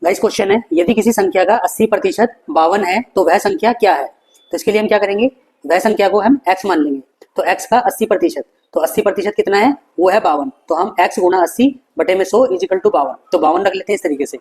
Guys question है, यदि किसी संख्या का 80% 52 है तो वह संख्या क्या है। तो इसके लिए हम क्या करेंगे, वह संख्या को हम x मान लेंगे। तो x का 80%, तो 80% कितना है, वो है 52। तो हम x गुणा 80 बटे में 100 इज इक्वल टू 52, तो 52 रख लेते हैं इस तरीके से।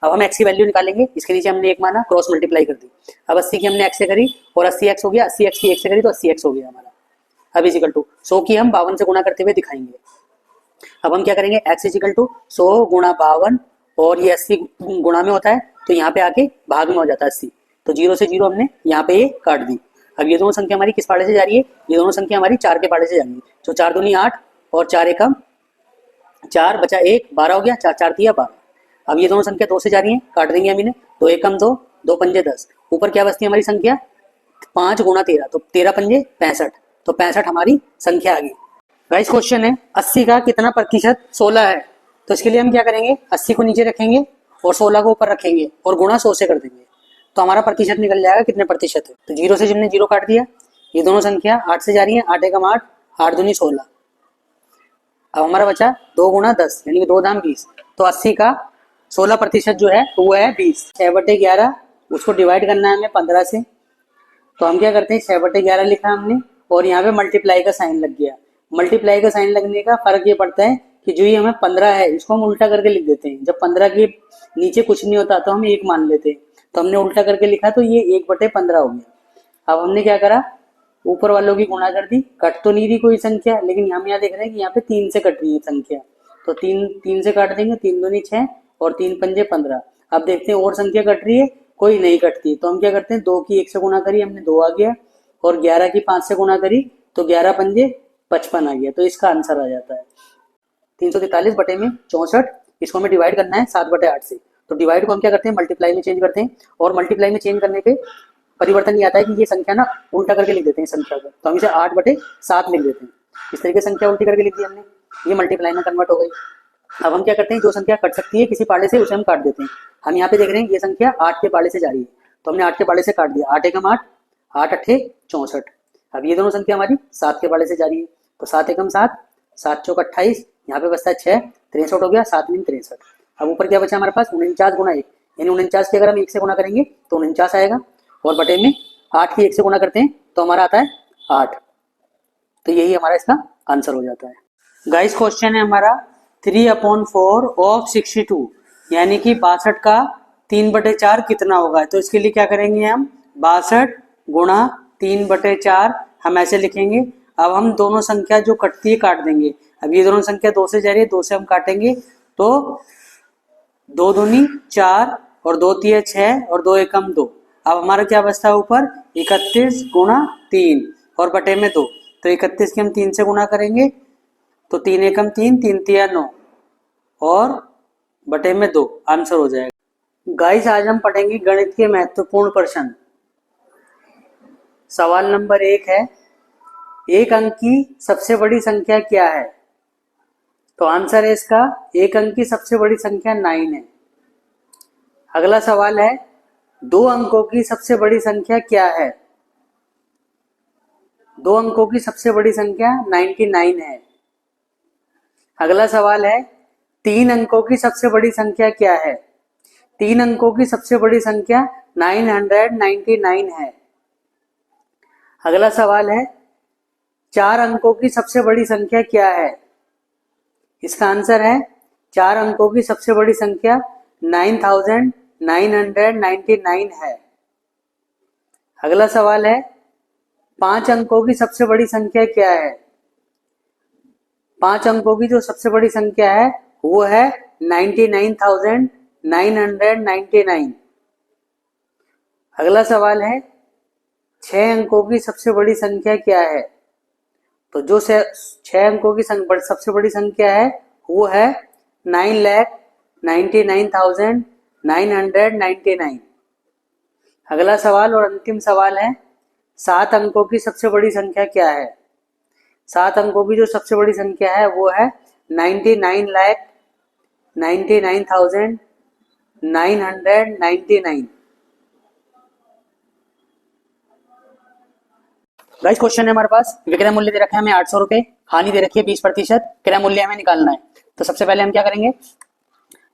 अब हम x की वैल्यू निकालेंगे, इसके नीचे हमने 1 माना, क्रॉस मल्टीप्लाई कर दी। अब 80 की हमने x से करी और 80x हो गया, 80x की 1 से करी तो 80x हो गया हमारा। अब इज इक्वल टू 100 की हम 52 से गुणा करते हुए दिखाएंगे। अब हम क्या करेंगे, x इज इक्वल टू 100 गुणा 52, और ये 80 गुणा में होता है तो यहाँ पे आके भाग में हो जाता है 80, तो 0 से 0 हमने यहाँ पे ये काट दी। अब ये दोनों संख्या हमारी किस पाड़े से जा रही है, ये दोनों संख्या हमारी 4 के पाड़े से जा रही है। तो 4 दूनी 8 और 4 एकम 4 बचा 1, 12 हो गया, 4 4 दिया 12। अब ये दोनों संख्या 2 से जा रही है, काट देंगे हम इन्हें। 2 एकम 2, 2 पंजे 10, ऊपर क्या बचती है हमारी संख्या 5 गुणा 13, तो 13 पंजे 65, तो 65 हमारी संख्या आ गई। गाइस क्वेश्चन है, 80 का कितना प्रतिशत 16 है। तो इसके लिए हम क्या करेंगे, 80 को नीचे रखेंगे और 16 को ऊपर रखेंगे और गुणा 100 से कर देंगे, तो हमारा प्रतिशत निकल जाएगा कितने प्रतिशत है। तो 0 से हमने 0 काट दिया, ये दोनों संख्या 8 से जा रही है, 8 एकम 8, 8 दूनी 16। अब हमारा बचा 2 गुणा 10 यानी कि 2 दाम 20, तो 80 का 16% जो है वो है 20। 6/11 उसको डिवाइड करना है हमें 15 से, तो हम क्या करते हैं 6/11 लिखा हमने और यहाँ पे मल्टीप्लाई का साइन लग गया। मल्टीप्लाई का साइन लगने का फर्क ये पड़ता है कि जो ये हमें 15 है इसको हम उल्टा करके लिख देते हैं। जब 15 के नीचे कुछ नहीं होता तो हम 1 मान लेते हैं, तो हमने उल्टा करके लिखा तो ये 1/15 हो गया। अब हमने क्या करा, ऊपर वालों की गुणा कर दी, कट तो नहीं रही कोई संख्या, लेकिन हम यहाँ देख रहे हैं कि यहाँ पे 3 से कट रही है संख्या, तो 3 से काट देंगे, 3 दूनी 6 और 3 पंजे 15। अब देखते हैं और संख्या कट रही है, कोई नहीं कटती, तो हम क्या करते हैं 2 की 1 से गुणा करी, हमने 2 आ गया, और 11 की 5 से गुणा करी तो 11 पंजे 55 आ गया, तो इसका आंसर आ जाता है 343 बटे में 64। इसको हमें डिवाइड करना है 7/8 से, तो डिवाइड को हम क्या करते हैं मल्टीप्लाई में चेंज करते हैं, और मल्टीप्लाई में चेंज करने पे परिवर्तन ये आता है कि ये संख्या ना उल्टा करके लिख देते हैं संख्या को, तो हम इसे 8/7 लिख देते हैं। इस तरीके से संख्या उल्टी करके लिख दी हमने, ये मल्टीप्लाई में कन्वर्ट हो गई। अब हम क्या करते हैं, जो संख्या कट सकती है किसी पाड़े से उसे हम काट देते हैं। हम यहाँ पे देख रहे हैं ये संख्या 8 के पाड़े से जा रही है, तो हमने 8 के पाड़े से काट दिया, 8 एकम 8, 8 अट्ठे 64। अब ये दोनों संख्या हमारी 7 के पाड़े से जा रही है, तो 7 एकम 7, 7 चौक 28, यहाँ पे बचता है 6, 63 हो गया, 7 मीन 63। अब ऊपर क्या बचा हमारे पास 49 गुणा 1, यानी 49 की अगर हम 1 से गुणा करेंगे तो 49 आएगा, और बटे में 8 की 1 से गुणा करते हैं तो हमारा आता है 8, तो यही हमारा इसका आंसर हो जाता है। गाइस क्वेश्चन है हमारा 3/4 ऑफ 62, यानी कि 62 का 3/4 कितना होगा। तो इसके लिए क्या करेंगे हम, 62 गुणा 3/4 हम ऐसे लिखेंगे। अब हम दोनों संख्या जो कटती है काट देंगे। अब ये दोनों संख्या 2 से जा रही है, 2 से हम काटेंगे तो 2 दूनी 4 और 2 तिया 6 और 2 एकम 2। अब हमारा क्या बचता है ऊपर 31 गुणा 3 और बटे में 2, तो 31 की हम 3 से गुणा करेंगे तो 3 एकम 3, 3 तिया 9 और बटे में 2, आंसर हो जाएगा। गाइस आज हम पढ़ेंगे गणित के महत्वपूर्ण प्रश्न। सवाल नंबर 1 है, एक अंक की सबसे बड़ी संख्या क्या है। तो आंसर है इसका एक अंक की सबसे बड़ी संख्या 9 है। अगला सवाल है, 2 अंकों की सबसे बड़ी संख्या क्या है। 2 अंकों की सबसे बड़ी संख्या 99 है। अगला सवाल है, 3 अंकों की सबसे बड़ी संख्या क्या है। 3 अंकों की सबसे बड़ी संख्या 999 है। अगला सवाल है, 4 अंकों की सबसे बड़ी संख्या क्या है। इसका आंसर है 4 अंकों की सबसे बड़ी संख्या 9999 है। अगला सवाल है, 5 अंकों की सबसे बड़ी संख्या क्या है। 5 अंकों की जो सबसे बड़ी संख्या है वो है 99,999। अगला सवाल है, 6 अंकों की सबसे बड़ी संख्या क्या है। तो जो 6 अंकों की सबसे बड़ी संख्या है वो है 9,99,999। अगला सवाल और अंतिम सवाल है, 7 अंकों की सबसे बड़ी संख्या क्या है। 7 अंकों की जो सबसे बड़ी संख्या है वो है 99,99,999। गाइस क्वेश्चन है हमारे पास, विक्रय मूल्य दे रखा है हमें 800 रुपए, हानि दे रखी है 20%, क्रय मूल्य हमें निकालना है। तो सबसे पहले हम क्या करेंगे,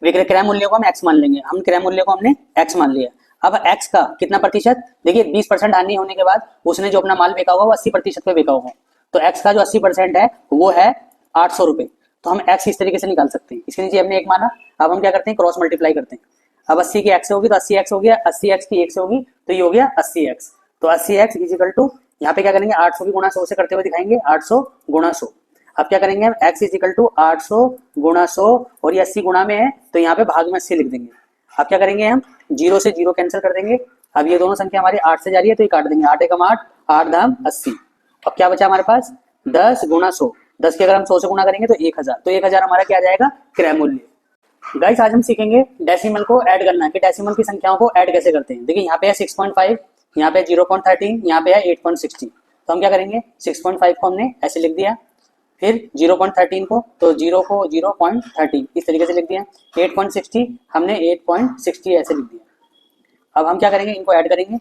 विक्रय क्रय मूल्य को हम x मान लेंगे, हम क्रय मूल्य को हमने x मान लिया। अब x का कितना प्रतिशत, देखिए 20% हानि होने के बाद उसने जो अपना माल बेचा होगा वो 80% पे बेचा होगा, तो x का जो 80% है वो है 800 रुपए। तो हम x इस तरीके से निकाल सकते हैं, इसके नीचे हमने एक माना। अब हम क्या करते हैं, क्रॉस मल्टीप्लाई करते हैं। अब 80 की x होगी तो 80x हो गया, 80x की 1 से होगी तो ये हो गया 80x। तो 80x इजिकल टू, यहाँ पे क्या करेंगे 800 की गुणा 100 से करते हुए दिखाएंगे, 800 गुणा 100। अब क्या करेंगे हम, x इजिकल टू 800 गुणा 100, और ये 80 गुणा में है तो यहाँ पे भाग में 80 लिख देंगे। अब क्या करेंगे हम, 0 से 0 कैंसिल कर देंगे। अब ये दोनों संख्या हमारी 8 से जा रही है तो ये काट देंगे, 8 एकम 8, 8 धाम 80। अब क्या बचा हमारे पास, 10 गुणा 100, 10 के अगर हम 100 से गुणा करेंगे तो 1000, तो 1000 हमारा क्या आ जाएगा, क्रय मूल्य। गाइस आज हम सीखेंगे डेसिमल को ऐड करना, कि डेसिमल की संख्याओं को ऐड कैसे करते हैं। देखिए यहाँ पे है 6.5, यहाँ पे 0.13, यहाँ पे है 8.60। तो हम क्या करेंगे, 6.5 को हमने ऐसे लिख दिया, फिर 0.13 को, तो 0 को 0.13 इस तरीके से लिख दिया, 8.60 हमने 8.60 ऐसे लिख दिया। अब हम क्या करेंगे, इनको ऐड करेंगे,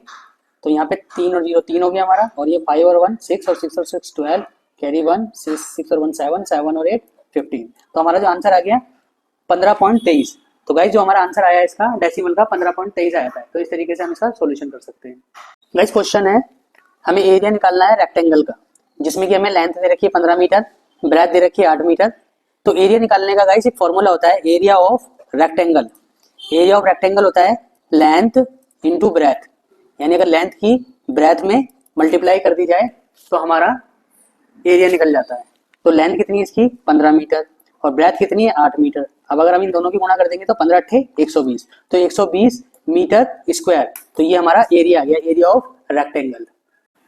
तो यहाँ पे 3 और 0 3 हो गया हमारा, और ये 5 और 1 6, और 6 और 6 12, कैरी 1 6 और 1 7, 7 और 8 15। तो हमारा जो आंसर आ गया 15.23। तो गाइस जो हमारा आंसर आया इसका डेसिमल का 15.23 आया था। तो इस तरीके से हम इसका सॉल्यूशन कर सकते हैं। गाइस क्वेश्चन है, हमें एरिया निकालना है रेक्टेंगल का, जिसमें कि हमें लेंथ दे रखी है 15 मीटर, ब्रेथ दे रखी है 8 मीटर। तो एरिया निकालने का गाइस एक फॉर्मूला होता है, area of rectangle. Area of rectangle होता है लेंथ इंटू ब्रेथ, यानी अगर लेंथ की ब्रेथ में मल्टीप्लाई कर दी जाए तो हमारा एरिया निकल जाता है। तो लेंथ कितनी है इसकी 15 मीटर, और ब्रेथ कितनी है 8 मीटर। अब अगर हम इन दोनों की गुणा कर देंगे तो 15 अट्ठे 120, तो 120 मीटर स्क्वायर। तो ये हमारा एरिया आ गया, एरिया ऑफ रेक्टेंगल।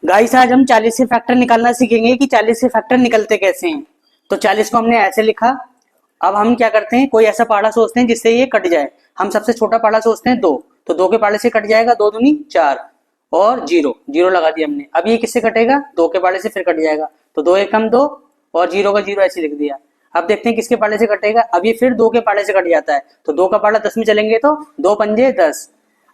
गाइस आज हम 40 से फैक्टर निकालना सीखेंगे कि 40 से फैक्टर निकलते कैसे हैं। तो 40 को हमने ऐसे लिखा। अब हम क्या करते हैं, कोई ऐसा पहाड़ा सोचते हैं जिससे ये कट जाए। हम सबसे छोटा पहाड़ा सोचते हैं 2, तो 2 के पहाड़े से कट जाएगा, 2 दूनी 4, और 0 लगा दिया हमने। अब ये किससे कटेगा, 2 के पहाड़े से फिर कट जाएगा, तो 2 एकम 2, और 0 का 0 ऐसे लिख दिया। अब देखते हैं किसके पाले से कटेगा। अब ये फिर 2 के पाले से कट जाता है, तो 2 का पाला 10 में चलेंगे तो 2 पंजे 10।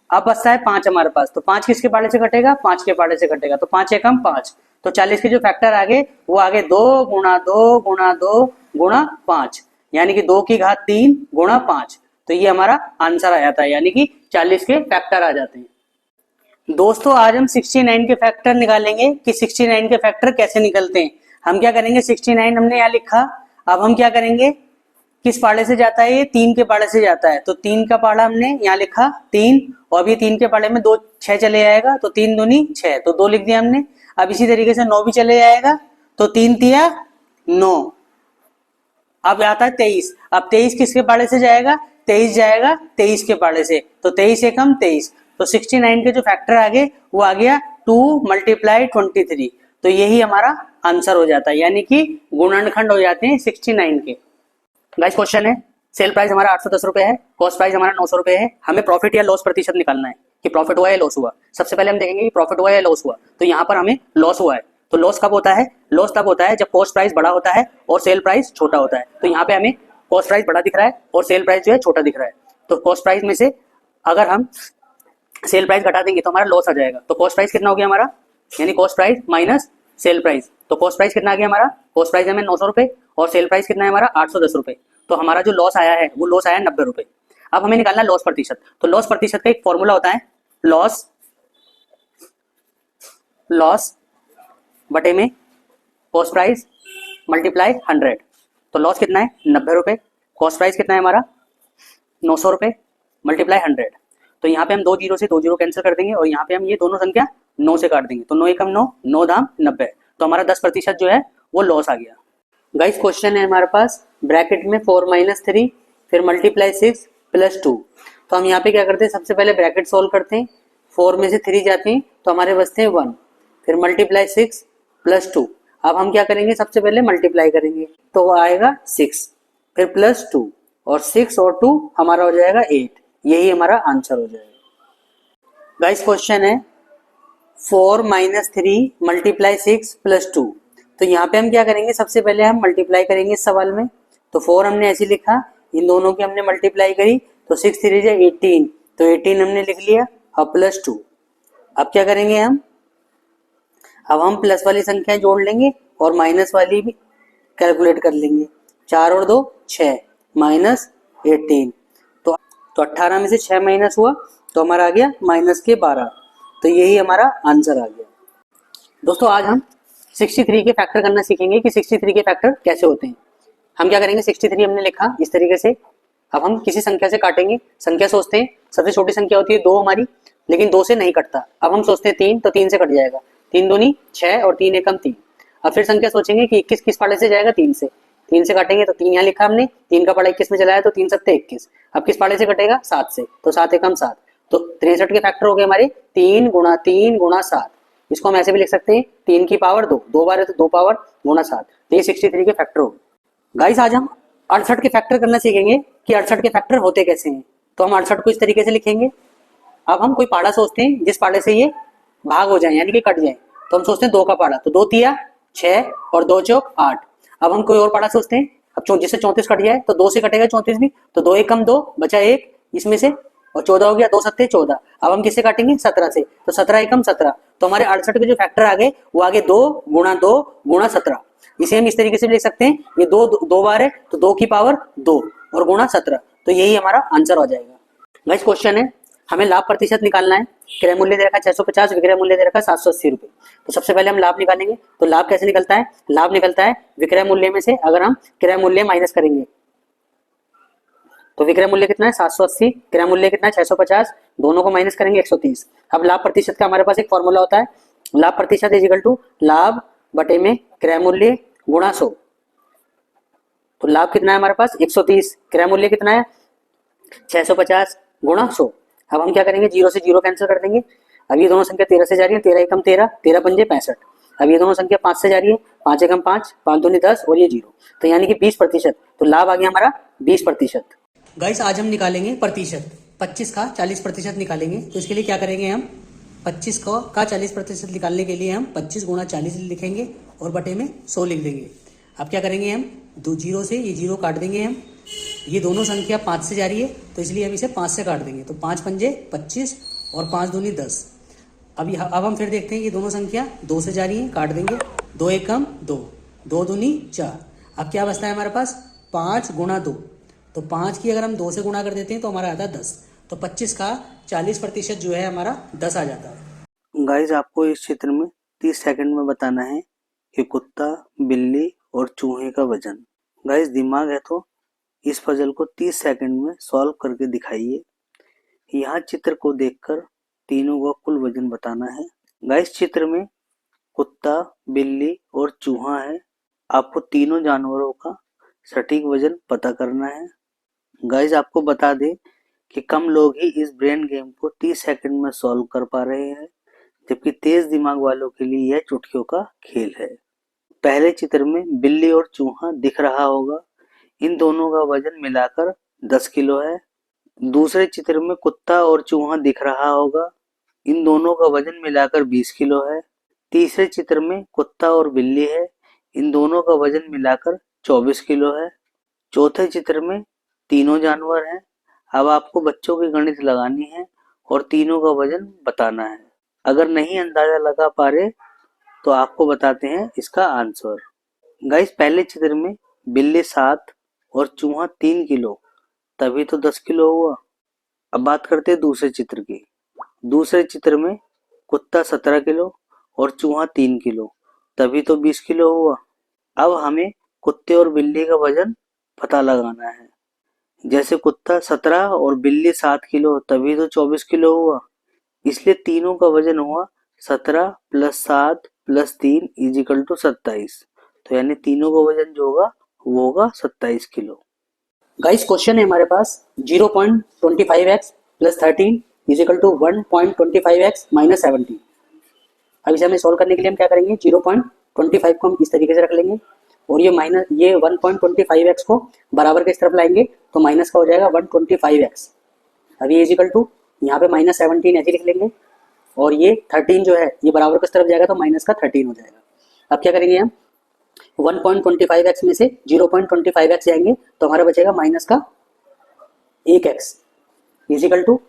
अब बचता है 5 हमारे पास, तो 5 किसके पाले से कटेगा, 5 के पाले से कटेगा, तो 5 एकम 5। तो 40 के जो फैक्टर आगे वो आगे 2 गुणा 2 गुणा 2 गुणा 5, यानी कि 2 की घात 3 गुणा 5। तो ये हमारा आंसर आ जाता है, यानी कि 40 के फैक्टर आ जाते हैं। दोस्तों आज हम 69 के फैक्टर निकालेंगे कि 69 के फैक्टर कैसे निकलते हैं। हम क्या करेंगे, 69 हमने यहाँ लिखा। अब हम क्या करेंगे, किस पाड़े से जाता है, ये 3 के पाड़े से जाता है, तो 3 का पाड़ा हमने यहाँ लिखा 3, और अभी 3 के पाड़े में 2 6 चले जाएगा, तो 3 दूनी 6, तो 2 लिख दिया हमने। अब इसी तरीके से 9 भी चले जाएगा, तो 3 तिया 9। अब आता है 23। अब 23 किसके पाड़े से जाएगा, 23 जाएगा 23 के पाड़े से, तो 23 एकम 23। तो 69 के जो फैक्टर आगे वो आ गया 2 × 23। तो यही हमारा आंसर हो जाता है, यानी कि गुणनखंड हो जाते हैं 69 के। गाइस क्वेश्चन है, सेल प्राइस हमारा 810 रुपए है, कॉस्ट प्राइस हमारा 900 रुपए है। हमें प्रॉफिट या लॉस प्रतिशत निकालना है कि प्रॉफिट हुआ या लॉस हुआ। सबसे पहले हम देखेंगे कि प्रॉफिट हुआ या लॉस हुआ। तो यहाँ पर हमें लॉस हुआ है। तो लॉस कब होता है, लॉस तब होता है जब कॉस्ट प्राइस बड़ा होता है और सेल प्राइस छोटा होता है। तो यहाँ पे हमें कॉस्ट प्राइस बड़ा दिख रहा है और सेल प्राइस जो है छोटा दिख रहा है। तो कॉस्ट प्राइस में से अगर हम सेल प्राइस घटा देंगे तो हमारा लॉस आ जाएगा। तो कॉस्ट प्राइस कितना हो गया हमारा, यानी cost price minus sale price. तो कॉस्ट प्राइस कितना आ गया हमारा, कॉस्ट प्राइस हमें 900 रुपए, और सेल प्राइस कितना है हमारा 810 रुपए। तो हमारा जो लॉस आया है वो लॉस आया 90 रुपए। अब हमें निकालना है लॉस प्रतिशत। तो लॉस प्रतिशत का एक फॉर्मूला होता है, लॉस बटे में कॉस्ट प्राइस मल्टीप्लाई 100। तो लॉस कितना है 90 रुपए, कॉस्ट प्राइस कितना है हमारा 900 रुपए, मल्टीप्लाई 100। तो यहाँ पे हम 2 जीरो से 2 जीरो कैंसिल कर देंगे, और यहाँ पे हम ये दोनों संख्या 9 से काट देंगे, तो 9 एकम 9, 9 धाम 90। तो हमारा 10% जो है वो लॉस आ गया। गाइस क्वेश्चन है हमारे पास, ब्रैकेट में 4 - 3, फिर मल्टीप्लाई 6 + 2। तो हम यहाँ पे क्या करते हैं, सबसे पहले ब्रैकेट सोल्व करते हैं, 4 में से 3 जाते हैं तो हमारे बचते हैं 1, फिर मल्टीप्लाई 6 + 2। अब हम क्या करेंगे, सबसे पहले मल्टीप्लाई करेंगे तो वो आएगा 6, फिर +2, और 6 और 2 हमारा हो जाएगा 8। यही हमारा आंसर हो जाएगा। गाइस क्वेश्चन है 4 - 3 मल्टीप्लाई 6 + 2। तो यहाँ पे हम क्या करेंगे, सबसे पहले हम मल्टीप्लाई करेंगे इस सवाल में। तो 4 हमने ऐसे लिखा, इन दोनों की हमने मल्टीप्लाई करी, तो 6 × 3 = 18, तो 18 हमने लिख लिया। अब +2। अब क्या करेंगे अब हम प्लस वाली संख्या जोड़ लेंगे और माइनस वाली भी कैलकुलेट कर लेंगे। 4 और 2 6 -18, तो 18 में से 6 माइनस हुआ तो हमारा आ गया -12। तो यही हमारा आंसर आ गया। दोस्तों आज हम 63 के फैक्टर करना सीखेंगे कि 63 के फैक्टर कैसे होते हैं। हम क्या करेंगे, 63 हमने लिखा इस तरीके से। अब हम किसी संख्या से काटेंगे। संख्या सोचते हैं सबसे छोटी संख्या होती है 2 हमारी, लेकिन 2 से नहीं कटता। अब हम सोचते हैं 3, तो 3 से कट जाएगा। 3 दूनी 6 और 3 एकम 3। अब फिर संख्या सोचेंगे कि 21 किस पाड़े से जाएगा, 3 से। 3 से काटेंगे तो 3 यहाँ लिखा हमने, 3 का पाड़ा 21 में चलाया तो 3 सत्ते 21। अब किस पाड़े से कटेगा, 7 से, तो 7 एकम 7। तो 63 के फैक्टर हो गए हमारे 3 गुणा 3 गुणा 7। इसको हम ऐसे भी लिख सकते हैं 3 की पावर 2, 2 बार है तो 2 पावर गुणा 7। तो ये 63 के फैक्टर हो गए। गाइस आज हम 68 के फैक्टर करना सीखेंगे कि 68 के फैक्टर होते कैसे हैं। तो हम 68 को इस तरीके से लिखेंगे। अब हम कोई पाड़ा सोचते हैं जिस पाड़े से ये भाग हो जाए यानी कि कट जाए। तो हम सोचते हैं 2 का पाड़ा, तो 2 तिया 6 और 2 चौक 8। अब हम कोई और पाड़ा सोचते हैं, अब जिससे 34 कट जाए तो 2 से कटेगा 34 भी, तो 2 एकम 2 बचा 1 इसमें से, और 14 हो गया, 2 सत्ते 14। अब हम किससे काटेंगे, 17 से, तो 17 एकम 17। तो हमारे 68 के जो फैक्टर आ गए वो आगे 2 गुणा 2 गुणा 17। इसे हम इस तरीके से भी लिख सकते हैं, ये 2 बार है तो 2 की पावर 2 और गुणा 17। तो यही हमारा आंसर हो जाएगा। नेक्स्ट क्वेश्चन है, हमें लाभ प्रतिशत निकालना है। क्रय मूल्य दे रखा है 650, विक्रय मूल्य दे रखा है 780 रुपए। तो सबसे पहले हम लाभ निकालेंगे। तो लाभ कैसे निकलता है, लाभ निकलता है विक्रय मूल्य में से अगर हम क्रय मूल्य माइनस करेंगे। तो विक्रय मूल्य कितना है 780, क्रय मूल्य कितना है 650, दोनों को माइनस करेंगे 130। अब लाभ प्रतिशत का हमारे पास एक फॉर्मूला होता है, लाभ प्रतिशत इज इक्वल टू लाभ बटे में क्रय मूल्य गुणा 100। तो लाभ कितना है हमारे पास 130, क्रय मूल्य कितना है 650 गुणा 100। अब हम क्या करेंगे, 0 से 0 कैंसिल कर देंगे। अब ये दोनों संख्या 13 से जा रही है, 13 एकम 13, 13 पंजे 65। अब ये दोनों संख्या 5 से जा रही है, 5 एकम 5, 5 दूनी 10 और ये 0, तो यानी कि 20%। तो लाभ आ गया हमारा 20%। गाइस आज हम निकालेंगे प्रतिशत, 25 का 40% निकालेंगे। तो इसके लिए क्या करेंगे, हम 25 का 40% निकालने के लिए हम 25 गुणा 40 लिखेंगे और बटे में 100 लिख देंगे। अब क्या करेंगे, हम 2 0 से ये 0 काट देंगे। हम ये दोनों संख्या 5 से जा रही है तो इसलिए हम इसे 5 से काट देंगे। तो 5 पंजे 25 और 5 दूनी 10। अब हम फिर देखते हैं ये दोनों संख्या 2 से जा रही है, काट देंगे। 2 एकम 2, 2 दूनी 4। अब क्या बचता है हमारे पास 5 गुणा 2। तो 5 की अगर हम 2 से गुणा कर देते हैं तो हमारा आता है 10। तो 25 का 40% जो है हमारा 10 आ जाता है। गाइस आपको इस चित्र में 30 सेकंड में बताना है कि कुत्ता, बिल्ली और चूहे का वजन। गाइस दिमाग है तो इस पजल को 30 सेकंड में सॉल्व करके दिखाइए। यहाँ चित्र को देखकर तीनों का कुल वजन बताना है। गाइस चित्र में कुत्ता, बिल्ली और चूहा है। आपको तीनों जानवरों का सटीक वजन पता करना है। गाइस आपको बता दें कि कम लोग ही इस ब्रेन गेम को 30 सेकंड में सॉल्व कर पा रहे हैं, जबकि तेज दिमाग वालों के लिए यह चुटकियों का खेल है। पहले चित्र में बिल्ली और चूहा दिख रहा होगा, इन दोनों का वजन मिलाकर 10 किलो है। दूसरे चित्र में कुत्ता और चूहा दिख रहा होगा, इन दोनों का वजन मिलाकर 20 किलो है। तीसरे चित्र में कुत्ता और बिल्ली है, इन दोनों का वजन मिलाकर 24 किलो है। चौथे चित्र में तीनों जानवर हैं। अब आपको बच्चों की गणित लगानी है और तीनों का वजन बताना है। अगर नहीं अंदाजा लगा पा रहे तो आपको बताते हैं इसका आंसर। गाइस पहले चित्र में बिल्ली 7 और चूहा 3 किलो, तभी तो 10 किलो हुआ। अब बात करते हैं दूसरे चित्र की। दूसरे चित्र में कुत्ता 17 किलो और चूहा 3 किलो, तभी तो 20 किलो हुआ। अब हमें कुत्ते और बिल्ली का वजन पता लगाना है। जैसे कुत्ता 17 और बिल्ली 7 किलो, तभी तो 24 किलो हुआ। इसलिए तीनों का वजन हुआ 17 + 7 + 3 = 27। तो यानी तीनों का वजन जो होगा वो होगा 27 किलो। गाइस क्वेश्चन है हमारे पास 0.25x + 13 = 1.25x - 70। अब इसे हमें सॉल्व करने के लिए हम क्या करेंगे, 0.25 को हम इस तरीके से रख लेंगे और ये 1.25x को बराबर के इस तरफ लाएंगे तो माइनस का हो जाएगा 125x। अब ये इजिकल टू यहाँ पे -17 ऐसे लिख लेंगे और ये 13 जो है ये बराबर के इस तरफ जाएगा तो माइनस का 13 हो जाएगा। अब क्या करेंगे, हम 1.25x में से 0.25x जाएंगे तो हमारा बचेगा माइनस का 1x इजिकल टू,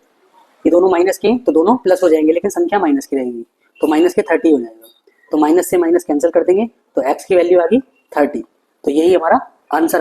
ये दोनों माइनस के तो दोनों प्लस हो जाएंगे लेकिन संख्या माइनस की रहेगी तो माइनस के 30 हो जाएगा। तो माइनस से माइनस कैंसिल कर देंगे तो x की वैल्यू आ गई 30। तो यही हमारा आंसर आ